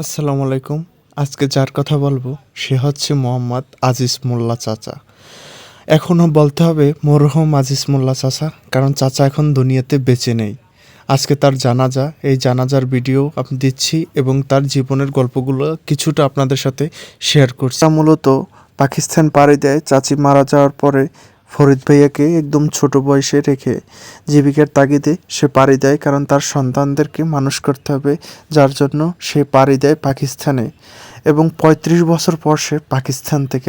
আসসালামু আলাইকুম। আজকে যার কথা বলবো সে হচ্ছে মোহাম্মদ আজিজ মোল্লা চাচা। এখনও বলতে হবে মরহুম আজিজ মোল্লা চাচা, কারণ চাচা এখন দুনিয়াতে বেঁচে নেই। আজকে তার জানাজা, এই জানাজার ভিডিও আমি দিচ্ছি এবং তার জীবনের গল্পগুলো কিছুটা আপনাদের সাথে শেয়ার করছি। মূলত পাকিস্তান পাড়ি দেয় চাচি মারা যাওয়ার পরে ফরিদ ভাইয়াকে একদম ছোট বয়সে রেখে জীবিকার তাগিদে সে পাড়ি দেয়, কারণ তার সন্তানদেরকে মানুষ করতে হবে, যার জন্য সে পাড়ি দেয় পাকিস্তানে। এবং ৩৫ বছর পর সে পাকিস্তান থেকে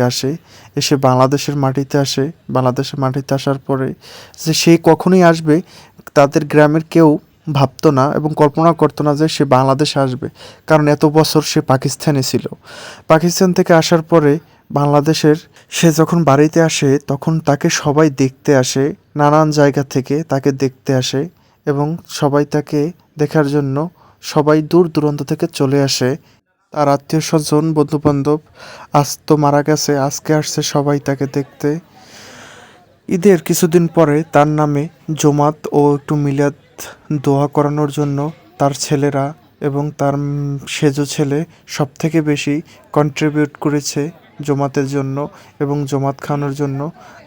এসে বাংলাদেশের মাটিতে আসে। বাংলাদেশের মাটিতে আসার পরে যে সে কখনোই আসবে তাদের গ্রামের কেউ ভাবতো না এবং কল্পনা করতো না যে সে বাংলাদেশে আসবে, কারণ এত বছর সে পাকিস্তানে ছিল। পাকিস্তান থেকে আসার পরে বাংলাদেশের সে যখন বাড়িতে আসে তখন তাকে সবাই দেখতে আসে, নানান জায়গা থেকে তাকে দেখতে আসে এবং সবাই তাকে দেখার জন্য সবাই দূর দূরান্ত থেকে চলে আসে। তার আত্মীয় স্বজন বন্ধু বান্ধব আজ তো মারা গেছে, আজকে আসছে সবাই তাকে দেখতে। ঈদের কিছুদিন পরে তার নামে জমাত ও একটু মিলাদ দোয়া করানোর জন্য তার ছেলেরা এবং তার সেজ ছেলে সব থেকে বেশি কন্ট্রিবিউট করেছে জমাতের জন্য এবং জমাত খাওয়ানোর জন্য।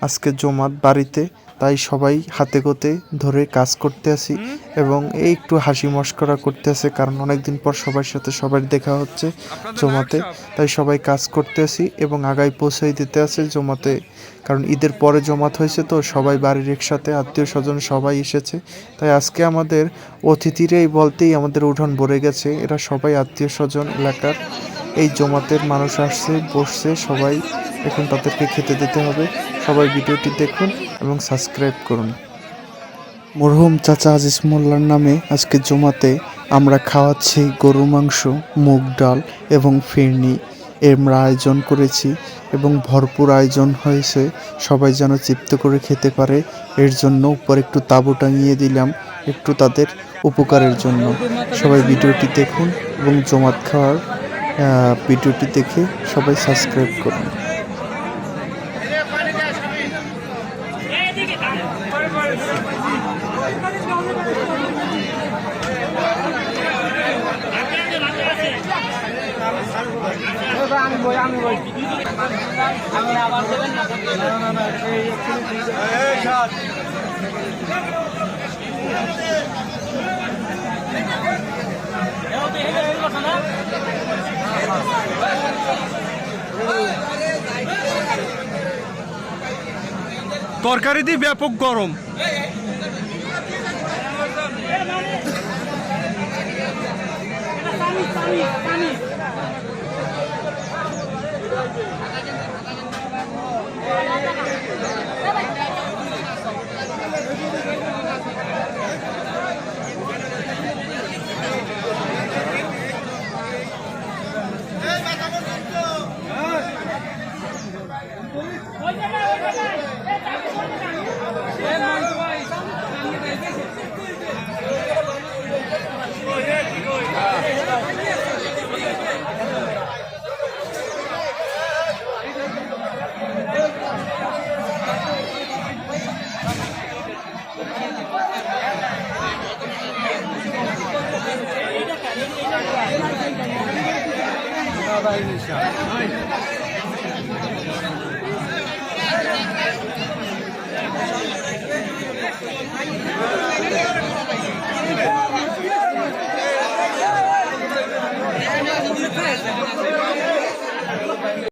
আজকে জমাত বাড়িতে, তাই সবাই হাতে গোতে ধরে কাজ করতে আসি এবং এই একটু হাসি মশকরা করতে আসে, কারণ অনেক দিন পর সবার সাথে সবার দেখা হচ্ছে জমাতে। তাই সবাই কাজ করতে আসি এবং আগায় পৌঁছে দিতে আছে জমাতে, কারণ ঈদের পরে জমাত হয়েছে তো সবাই বাড়ির একসাথে আত্মীয় স্বজন সবাই এসেছে। তাই আজকে আমাদের অতিথিরাই বলতেই আমাদের উঠান ভরে গেছে, এরা সবাই আত্মীয় স্বজন এলাকার। এই জমাতের মানুষ আসছে, বসছে সবাই, এখন তাদেরকে খেতে দিতে হবে। সবাই ভিডিওটি দেখুন এবং সাবস্ক্রাইব করুন। মরহুম চাচা আজিজ মোল্লার নামে আজকে জমাতে আমরা খাওয়াচ্ছি গরুর মাংস, মুগ ডাল এবং ফিরনি আমরা আয়োজন করেছি এবং ভরপুর আয়োজন হয়েছে। সবাই যেন তৃপ্ত করে খেতে পারে এর জন্য উপর একটু তাঁবু টাঙিয়ে দিলাম, একটু তাদের উপকারের জন্য। সবাই ভিডিওটি দেখুন এবং জমাত খাওয়ার ভিডিওটি দেখে সবাই সাবস্ক্রাইব করুন। তরকারি দিয়ে ব্যাপক গরম। Bye-bye, Nisha.